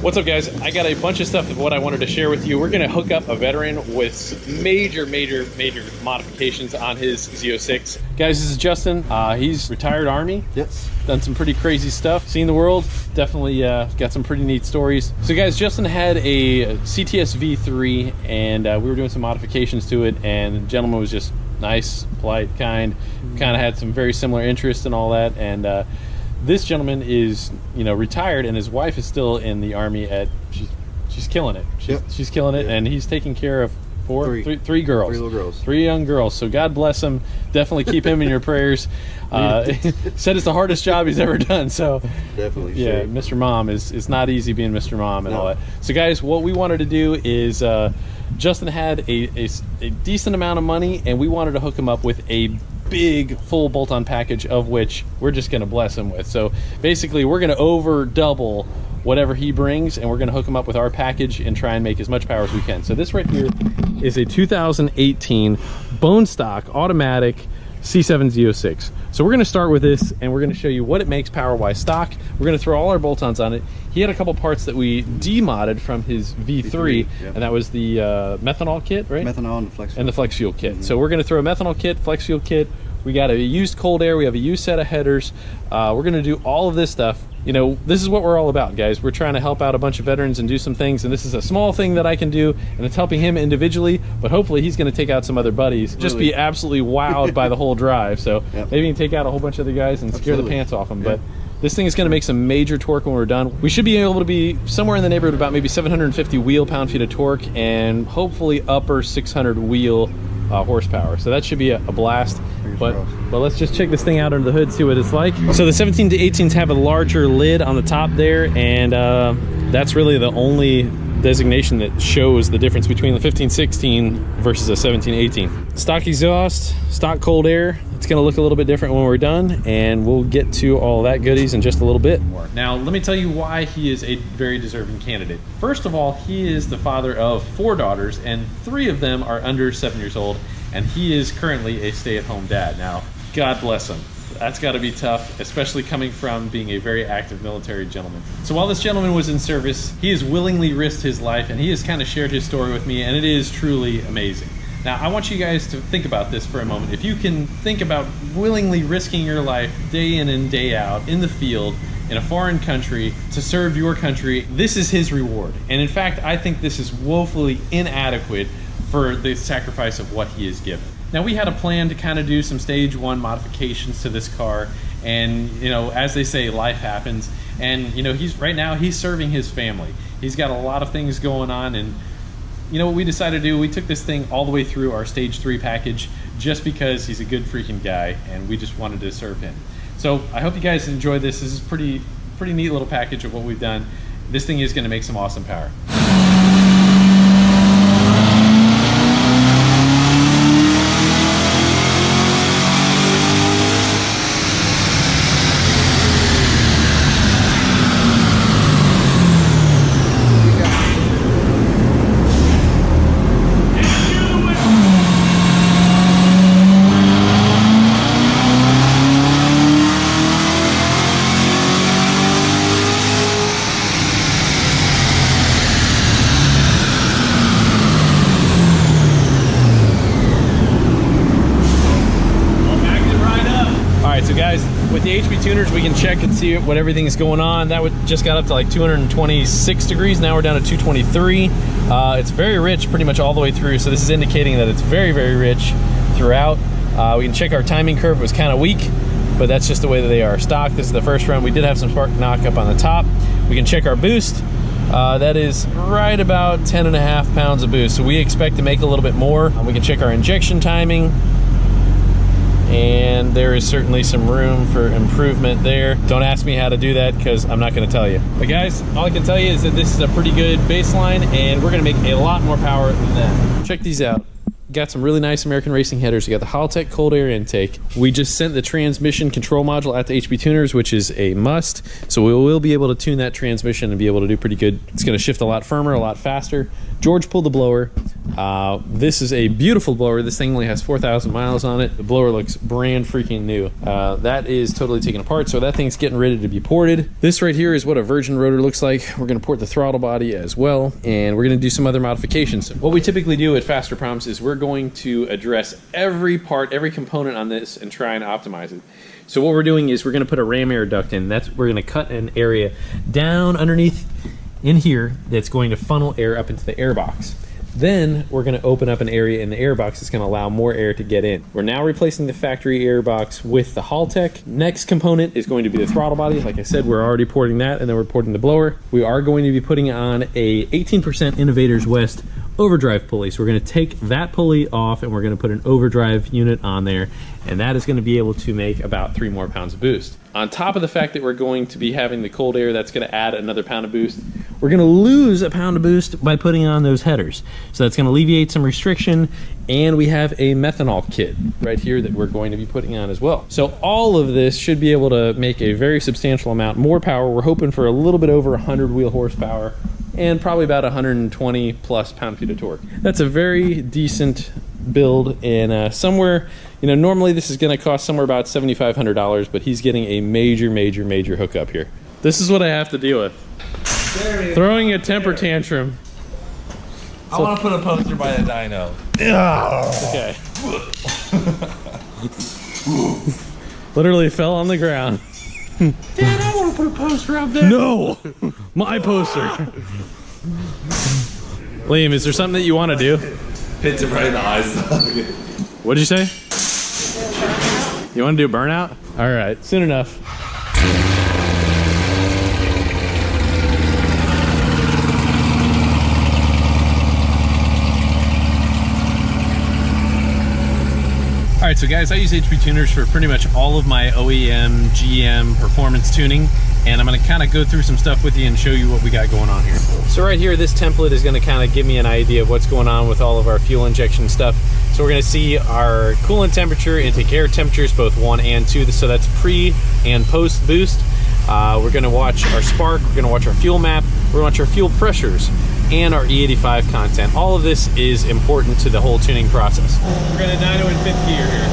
What's up, guys? I got a bunch of stuff of what I wanted to share with you. We're gonna hook up a veteran with major modifications on his Z06. Guys, this is Justin. He's retired Army. Yes. Done some pretty crazy stuff. Seen the world. Definitely got some pretty neat stories. So guys, Justin had a CTS V3 and we were doing some modifications to it, and the gentleman was just nice, polite, kind of had some very similar interests and all that. And this gentleman is, you know, retired, and his wife is still in the Army. She's killing it. She's killing it, and he's taking care of three girls. 3 little girls. 3 young girls. So God bless him. Definitely keep him in your prayers. Said it's the hardest job he's ever done. So definitely. Yeah, Mr. Mom is not easy being Mr. Mom and all that. So guys, what we wanted to do is Justin had a decent amount of money, and we wanted to hook him up with a big full bolt-on package, of which we're just going to bless him with. So basically we're going to over double whatever he brings, and we're going to hook him up with our package and try and make as much power as we can. So this right here is a 2018 bone stock automatic C7 Z06. So we're going to start with this, and we're going to show you what it makes power-wise stock. We're going to throw all our bolt-ons on it. He had a couple parts that we demodded from his V3, and that was the methanol kit, right? Methanol and the flex fuel. And the flex fuel kit. So we're going to throw a methanol kit, flex fuel kit. We got a used cold air. We have a used set of headers. We're going to do all of this stuff. You know, this is what we're all about, guys. We're trying to help out a bunch of veterans and do some things, and this is a small thing that I can do, and it's helping him individually, but hopefully he's going to take out some other buddies. Just be absolutely wowed by the whole drive. So maybe he can take out a whole bunch of other guys and scare the pants off them. But this thing is going to make some major torque when we're done. We should be able to be somewhere in the neighborhood of about maybe 750 wheel pound-feet of torque, and hopefully upper 600 wheel horsepower. So that should be a blast. But let's just check this thing out under the hood, see what it's like. So the 17 to 18s have a larger lid on the top there, and that's really the only designation that shows the difference between the 15-16 versus a 17-18. Stock exhaust, stock cold air. It's going to look a little bit different when we're done, and we'll get to all that goodies in just a little bit. Now, let me tell you why he is a very deserving candidate. First of all, he is the father of 4 daughters, and 3 of them are under 7 years old, and he is currently a stay-at-home dad. Now, God bless him. That's got to be tough, especially coming from being a very active military gentleman. So while this gentleman was in service, he has willingly risked his life, and he has kind of shared his story with me, and it is truly amazing. Now, I want you guys to think about this for a moment. If you can think about willingly risking your life day in and day out in the field in a foreign country to serve your country, this is his reward. And in fact, I think this is woefully inadequate for the sacrifice of what he has given. Now, we had a plan to kind of do some stage 1 modifications to this car, and you know, as they say, life happens. And you know, right now he's serving his family. He's got a lot of things going on, and you know what we decided to do? We took this thing all the way through our stage 3 package just because he's a good freaking guy, and we just wanted to serve him. So I hope you guys enjoy this. This is pretty neat little package of what we've done. This thing is going to make some awesome power. So guys, with the HPTUNERS, we can check and see what everything is going on. That just got up to like 226 degrees. Now we're down to 223. It's very rich pretty much all the way through. So this is indicating that it's very rich throughout. We can check our timing curve. It was kind of weak, but that's just the way that they are. Stock, this is the first run. We did have some spark knock up on the top. We can check our boost. That is right about 10.5 pounds of boost. So we expect to make a little bit more. We can check our injection timing, and there is certainly some room for improvement there. Don't ask me how to do that because I'm not going to tell you. But guys, all I can tell you is that this is a pretty good baseline, and we're going to make a lot more power than that. Check these out. Got some really nice American Racing headers. We got the Haltech cold air intake. We just sent the transmission control module out to HPTUNERS, which is a must. So we will be able to tune that transmission and be able to do pretty good. It's going to shift a lot firmer, a lot faster. George pulled the blower. This is a beautiful blower. This thing only has 4,000 miles on it. The blower looks brand freaking new. That is totally taken apart, so that thing's getting ready to be ported. This right here is what a virgin rotor looks like. We're gonna port the throttle body as well, and we're gonna do some other modifications. What we typically do at Fasterproms is we're going to address every part, every component on this and try and optimize it. So what we're doing is we're gonna put a ram air duct in. We're gonna cut an area down underneath in here that's going to funnel air up into the air box. Then we're going to open up an area in the air box that's going to allow more air to get in. We're now replacing the factory air box with the Haltech. Next component is going to be the throttle body. Like I said, we're already porting that, and then we're porting the blower. We are going to be putting on a 18% Innovators West overdrive pulley. So we're going to take that pulley off, and we're going to put an overdrive unit on there, and that is going to be able to make about 3 more pounds of boost. On top of the fact that we're going to be having the cold air, that's going to add another pound of boost. We're going to lose a pound of boost by putting on those headers. So that's going to alleviate some restriction, and we have a methanol kit right here that we're going to be putting on as well. So all of this should be able to make a very substantial amount more power. We're hoping for a little bit over 100 wheel horsepower and probably about 120 plus pound-feet of torque. That's a very decent build, and somewhere, you know, normally this is going to cost somewhere about $7,500, but he's getting a major hookup here. This is what I have to deal with. Throwing a temper tantrum. I want to put a poster by the dyno. Okay. Literally fell on the ground. Dad, I want to put a poster up there. No! My poster. Liam, is there something that you want to do? Hits him right in the eyes. What'd you say? You want to do a burnout? All right, soon enough. All right, so guys, I use HP tuners for pretty much all of my OEM, GM performance tuning, and I'm gonna kind of go through some stuff with you and show you what we got going on here. So right here, this template is gonna kind of give me an idea of what's going on with all of our fuel injection stuff. So we're gonna see our coolant temperature, intake air temperatures, both 1 and 2, so that's pre and post boost. We're gonna watch our spark, we're gonna watch our fuel map, we're gonna watch our fuel pressures, and our E85 content. All of this is important to the whole tuning process. We're gonna dyno in 5th gear here.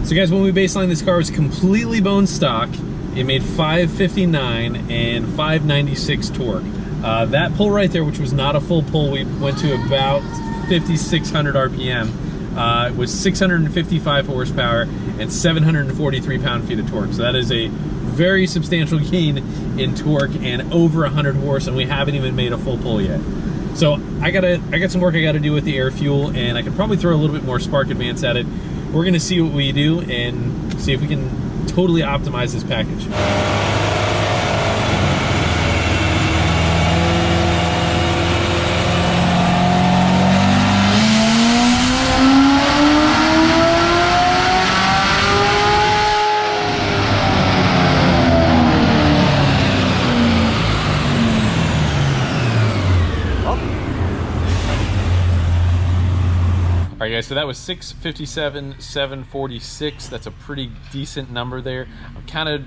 So guys, when we baseline, this car was completely bone stock. It made 559 and 596 torque. That pull right there, which was not a full pull, we went to about 5,600 RPM. It was 655 horsepower and 743 pound-feet of torque. So that is a very substantial gain in torque and over 100 horse, and we haven't even made a full pull yet. So I got some work I got to do with the air fuel, and I could probably throw a little bit more spark advance at it. We're gonna see what we do and see if we can totally optimize this package. All right, guys, so that was 657, 746. That's a pretty decent number there. I'm kind of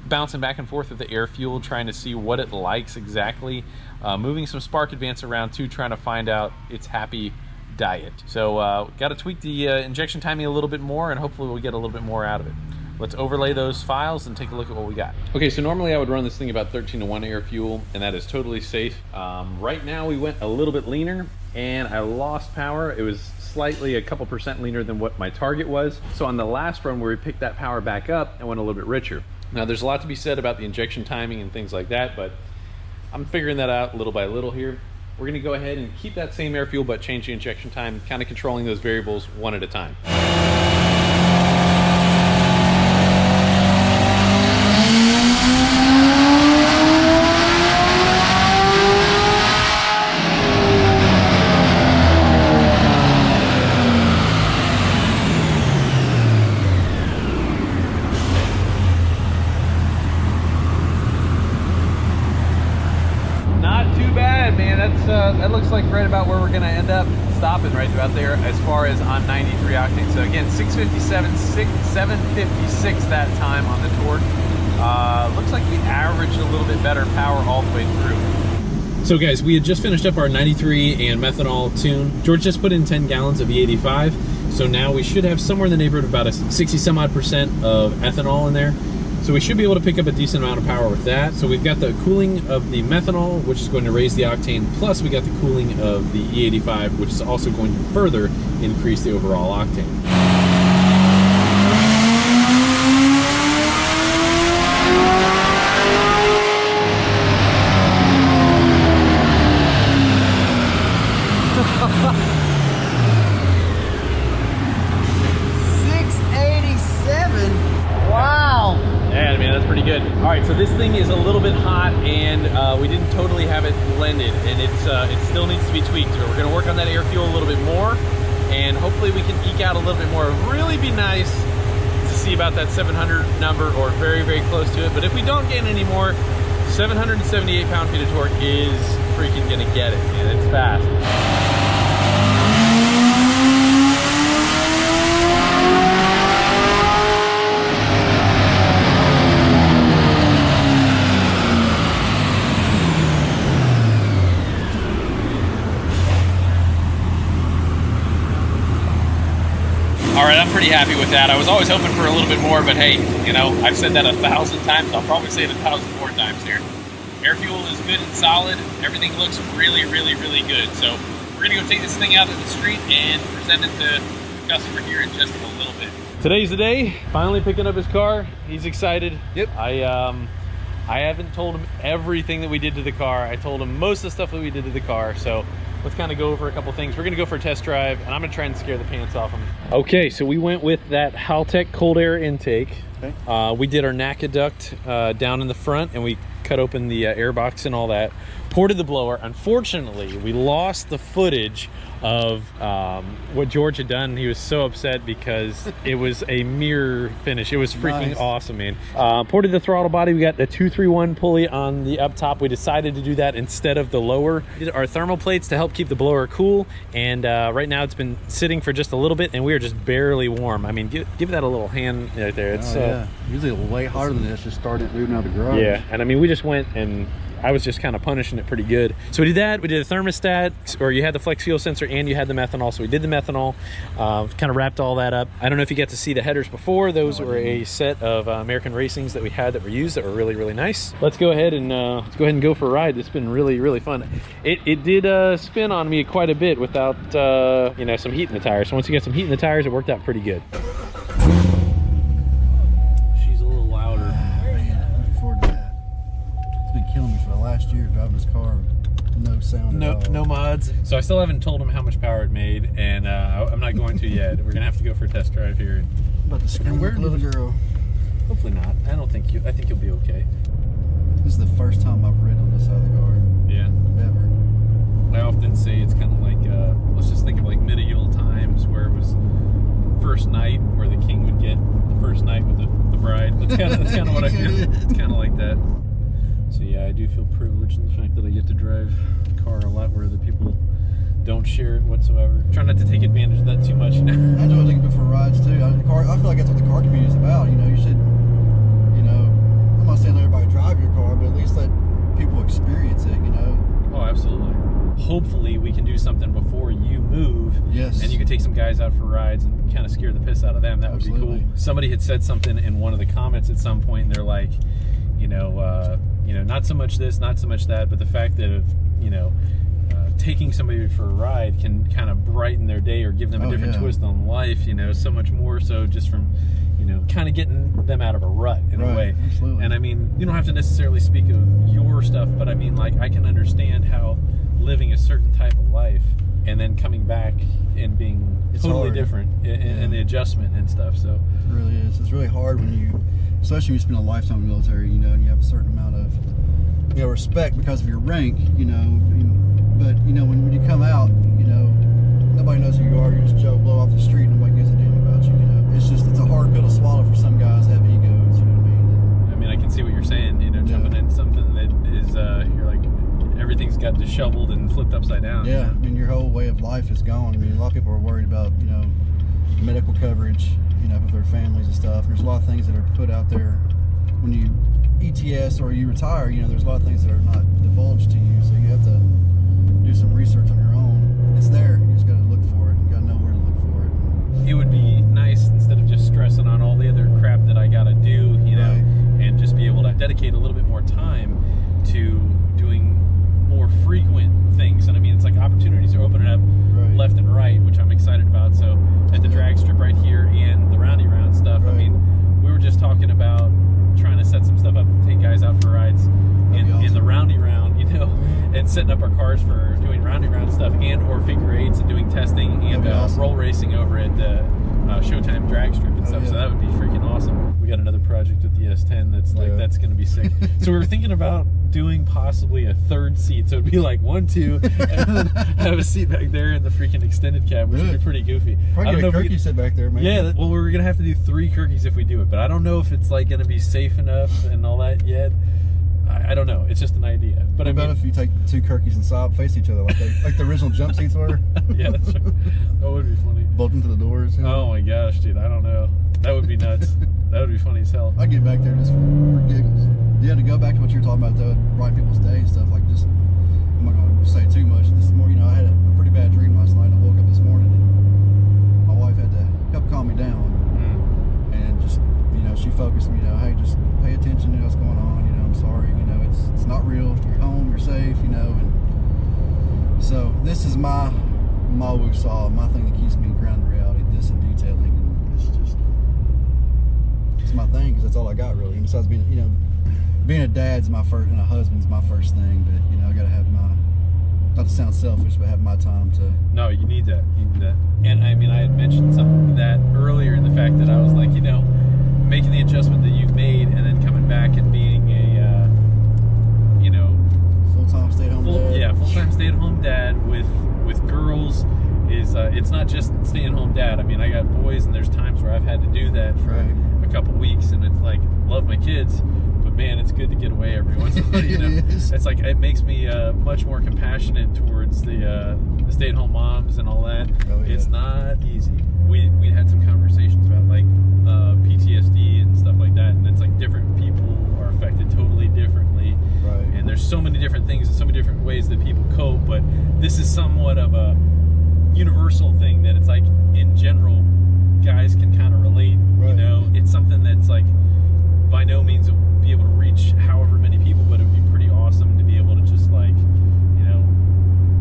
bouncing back and forth with the air fuel, trying to see what it likes exactly. Moving some spark advance around too, trying to find out its happy diet. So got to tweak the injection timing a little bit more, and hopefully we'll get a little bit more out of it. Let's overlay those files and take a look at what we got. Okay, so normally I would run this thing about 13:1 air fuel, and that is totally safe. Right now we went a little bit leaner, and I lost power. It was slightly a couple percent leaner than what my target was. So on the last run where we picked that power back up, I went a little bit richer. Now there's a lot to be said about the injection timing and things like that, but I'm figuring that out little by little here. We're gonna go ahead and keep that same air fuel, but change the injection time, kind of controlling those variables one at a time. that looks like right about where we're gonna end up stopping, right about there as far as on 93 octane. So again, 657, 756 that time on the torque. Looks like we averaged a little bit better power all the way through. So guys, we had just finished up our 93 and methanol tune. George just put in 10 gallons of E85. So now we should have somewhere in the neighborhood of about a 60 some odd percent of ethanol in there. So we should be able to pick up a decent amount of power with that. So we've got the cooling of the methanol, which is going to raise the octane, plus we got the cooling of the E85, which is also going to further increase the overall octane. All right, so this thing is a little bit hot, and we didn't totally have it blended, and it still needs to be tweaked. So we're going to work on that air fuel a little bit more, and hopefully we can eke out a little bit more. It would really be nice to see about that 700 number, or very, very close to it. But if we don't get any more, 778 pound-feet of torque is freaking going to get it, and it's fast. All right, I'm pretty happy with that. I was always hoping for a little bit more, but hey, you know, I've said that 1,000 times. I'll probably say it 1,000 more times here. Air fuel is good and solid. Everything looks really, really, really good. So we're gonna go take this thing out to the street and present it to the customer here in just a little bit. Today's the day. Finally picking up his car. He's excited. Yep. I haven't told him everything that we did to the car. I told him most of the stuff that we did to the car. So let's kind of go over a couple things. We're gonna go for a test drive, and I'm gonna try and scare the pants off him. Okay, so we went with that Haltech cold air intake. Okay. We did our NACA duct down in the front, and we cut open the air box and all that. Ported the blower. Unfortunately, we lost the footage of what George had done. He was so upset because it was a mirror finish. It was freaking awesome, man. Ported the throttle body. We got the 231 pulley on the up top. We decided to do that instead of the lower. We did our thermal plates to help keep the blower cool, and right now it's been sitting for just a little bit, and we are just barely warm. I mean, give that a little hand right there. It's yeah. Usually way harder than this. Just started moving out of the garage. Yeah, and I mean, we just went and I was just kind of punishing it pretty good. So we did that. We did a thermostat, or you had the flex fuel sensor and you had the methanol. So we did the methanol, kind of wrapped all that up. I don't know if you got to see the headers before. Those were a set of American Racings that we had that were used that were really, really nice. Let's go ahead and go for a ride. It's been really, really fun. It did spin on me quite a bit without you know, some heat in the tires. So once you get some heat in the tires, it worked out pretty good. Killing me for the last year driving this car, no sound at all. No mods. So I still haven't told him how much power it made, and I'm not going to yet. We're gonna have to go for a test drive here. About to scream the little girl. Hopefully not. I think you'll be okay. This is the first time I've ridden on this side of the car. Yeah. Ever. I often say it's kind of like let's just think of like medieval times where it was first night, where the king would get the first night with the bride. That's kind of what I feel. It's kind of like that. So yeah, I do feel privileged in the fact that I get to drive a car a lot where other people don't share it whatsoever. Try not to take advantage of that too much. I enjoy taking it for rides too. I feel like that's what the car community is about. You know, you should, you know, I'm not saying let everybody drive your car, but at least let people experience it, you know. Oh, absolutely. Hopefully we can do something before you move. Yes. And you can take some guys out for rides and kind of scare the piss out of them. That would be cool. Somebody had said something in one of the comments at some point, and they're like, you know, not so much this, not so much that, but the fact that, you know, taking somebody for a ride can kind of brighten their day or give them a different twist on life, you know, so much more so just from, you know, kind of getting them out of a rut in a way. Absolutely. And I mean, you don't have to necessarily speak of your stuff, but I mean, like, I can understand how living a certain type of life and then coming back and being totally different and the adjustment and stuff. So it really is. It's really hard when you, especially when you spend a lifetime in the military, you know, and you have a certain amount of, you know, respect because of your rank, you know. But you know, when you come out, you know, nobody knows who you are. You're just Joe Blow off the street. Nobody gives a damn about you. You know, it's a hard pill to swallow for some guys that have egos. You know what I mean? I mean, I can see what you're saying. You know, jumping in something that is, you're like, everything's got disheveled and flipped upside down. Yeah, I mean, your whole way of life is gone. I mean, a lot of people are worried about, you know, medical coverage, you know, with their families and stuff. There's a lot of things that are put out there when you ETS or you retire. You know, there's a lot of things that are not divulged to you, so you have to do some research on your own. It's there. You just got to look for it. You got to know where to look for it. It would be nice, instead of just stressing on all the other crap that I gotta do, you know, Right. and just be able to dedicate a little bit more time to doing more frequent things. And I mean, it's like opportunities are opening up Right. left and right, which I'm excited about. So at the drag strip right here and the roundy round stuff, I Right. mean, we were just talking about trying to set some stuff up to take guys out for rides That'd be in the awesome. roundy round, you know, and setting up our cars for doing roundy round stuff and or figure eights and doing testing and That'd be awesome. roll racing over at the Showtime drag strip and stuff. yeah. So that would be freaking awesome. We got another project with the S10 that's like, Yeah. that's going to be sick. So we were thinking about doing possibly a third seat. So it'd be like 1, 2, and then have a seat back there in the freaking extended cab, which would Really? be pretty goofy. Probably I don't get know a if we Kirky could- sit back there, man. yeah, well, we're gonna have to do 3 Kirkies if we do it, but I don't know if it's like gonna be safe enough and all that yet. I don't know. It's just an idea. But What I about mean, if you take 2 Kirkies and side face each other like the original jump seats were? yeah, that's right. That would be funny. Bolt into the doors. You know? Oh my gosh, dude! I don't know. That would be nuts. That would be funny as hell. I'd get back there just for giggles. Yeah, to go back to what you were talking about though, bright people's day and stuff, like just, I'm not going to say too much. This morning, you know, I had a pretty bad dream last night. I woke up this morning and my wife had to help calm me down. And just, you know, she focused me, you know, hey, just pay attention to what's going on, you know, I'm sorry, you know, it's not real, you're home, you're safe, you know, and so this is my woo-saw, my thing that keeps me grounded in reality, this and detailing, and it's my thing, because that's all I got really, and besides being, you know, being a dad's my first, and a husband's my first thing, but, you know, I gotta have my, not to sound selfish, but have my time to. No, you need that. You need that. And I mean, I had mentioned something that earlier in the fact that I was like, you know, making the adjustment that you've made and then coming back and being a, you know, Full-time stay-at-home dad. yeah, full-time stay-at-home dad with girls is, it's not just stay-at-home dad. I mean, I got boys and there's times where I've had to do that for Right. a couple weeks and it's like, love my kids, but man, it's good to get away every once in a while, you know. It is. It's like, it makes me much more compassionate towards the stay-at-home moms and all that. Oh, yeah. It's not easy. We had some conversations about like PTSD and stuff like that, and it's like different people are affected totally differently. Right. And there's so many different things and so many different ways that people cope, but this is somewhat of a universal thing that it's like, in general, guys can kind of relate. You Right. know, it's something that's like, by no means will be able to reach however many people, but it would be pretty awesome to be able to just like, you know,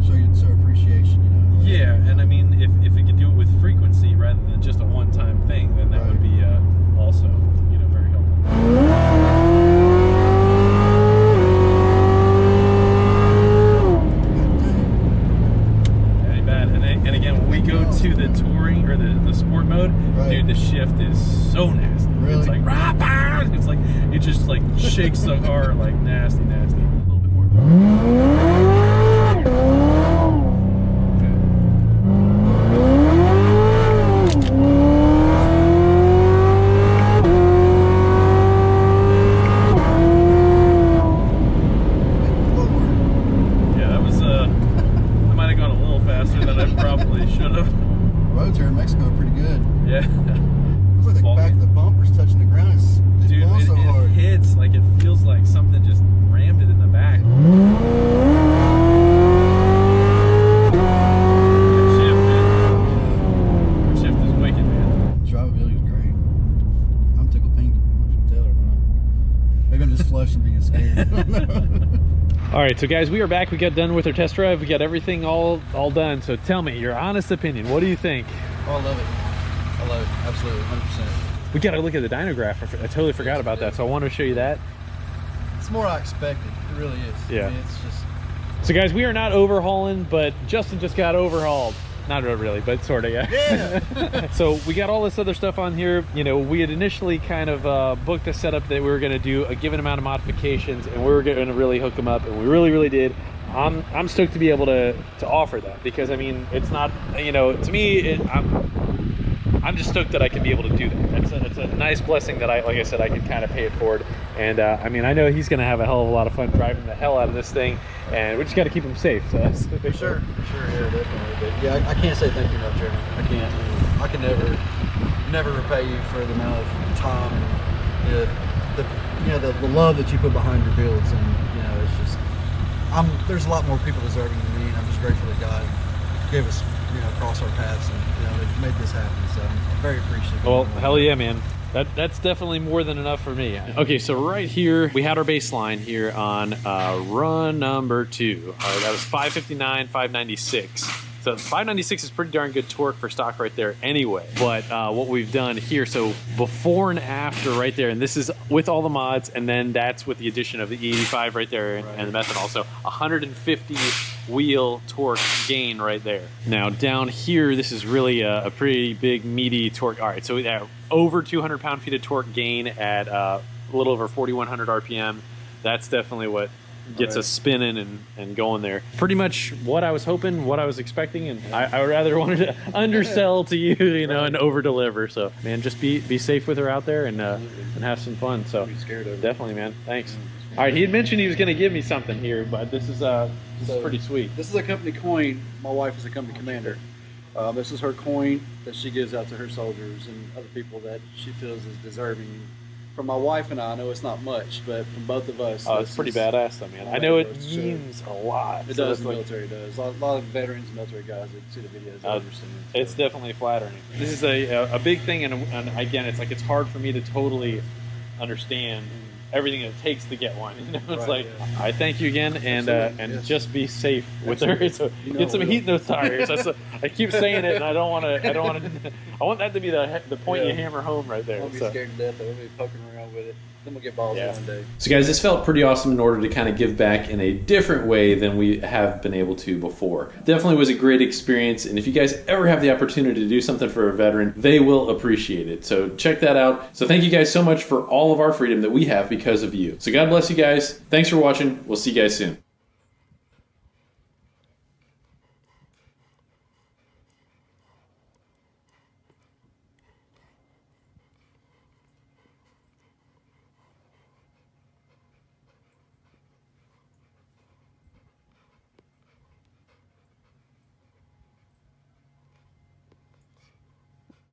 show appreciation, you know. yeah. And I mean, if we could do it with frequency rather than just a one-time thing, then that would be also, you know, very helpful. Ain't bad. And again, when we go to the touring or the sport mode, Right. dude, the shift is so nasty. Really? It's like, rah, bah! It's like, it just like shakes the car like nasty, nasty. A little bit more. Yeah, that was, I might have gone a little faster than I probably should have. Roads here in Mexico are pretty good. Yeah. Looks like the Well, back of the bumper's touching the ground. It's Dude, blowing so it hard. hits like it feels like something just rammed it in the back. That shift is wicked, man. Drivability is great. I'm tickled pink. I can tell or not. Maybe I'm just flushed and being scared. All right, so guys, we are back. We got done with our test drive. We got everything all done. So tell me your honest opinion. What do you think? Oh, I love it. I love it. Absolutely, 100%. We got to look at the dynograph. I totally forgot about that. So I want to show you that. It's more I expected. It really is. Yeah. I mean, it's just. So guys, we are not overhauling, but Justin just got overhauled. Not really, but sort of, yeah. Yeah. So we got all this other stuff on here. You know, we had initially kind of booked a setup that we were going to do a given amount of modifications, and we were going to really hook them up, and we really did. I'm stoked to be able to offer that, because I mean, it's not, you know, to me, I'm just stoked that I can be able to do that. That's a nice blessing that like I said, I can kind of pay it forward. And I mean, I know he's going to have a hell of a lot of fun driving the hell out of this thing, and we just got to keep him safe. So that's the big sure, yeah, definitely. But yeah, I can't say thank you enough, Jeremy. I can't. I can never repay you for the amount of time and the love that you put behind your builds. And you know, it's just there's a lot more people deserving than me, and I'm just grateful that God gave us, you know, cross our paths, and you know, they made this happen. So I'm very appreciative. Well, hell yeah, man. That's definitely more than enough for me. Okay, so right here, we had our baseline here on run number 2. All right, that was 559, 596. So 596 is pretty darn good torque for stock right there anyway. But what we've done here, so before and after right there, and this is with all the mods, and then that's with the addition of the E85 right there and the methanol. So 150 wheel torque gain right there. Now down here, this is really a pretty big meaty torque. All right, so we have over 200 pound-feet of torque gain at a little over 4,100 RPM. That's definitely what gets us spinning and going there. Pretty much what I was hoping, what I was expecting, and I rather wanted to undersell to you, you know, and over deliver. So man, just be safe with her out there and have some fun. So definitely, man. Thanks. All right, he had mentioned he was going to give me something here, but this is pretty sweet. This is a company coin. My wife is a company commander. This is her coin that she gives out to her soldiers and other people that she feels is deserving. From my wife and I know it's not much, but from both of us, oh, it's pretty badass though, man. I know it means a lot. It does. The military does. A lot of veterans and military guys that see the videos. It's definitely flattering. This is a big thing, and again, it's like it's hard for me to totally understand everything it takes to get one. You know, it's I thank you again, and just be safe with her. So get some heat in those tires. I keep saying it, and I don't want to. I want that to be the point you hammer home right there. I'll be scared to death. I'll be poking around with it. Then we'll get balls one day. So guys, this felt pretty awesome in order to kind of give back in a different way than we have been able to before. Definitely was a great experience, and if you guys ever have the opportunity to do something for a veteran, they will appreciate it. So check that out. So thank you guys so much for all of our freedom that we have because of you. So God bless you guys. Thanks for watching. We'll see you guys soon.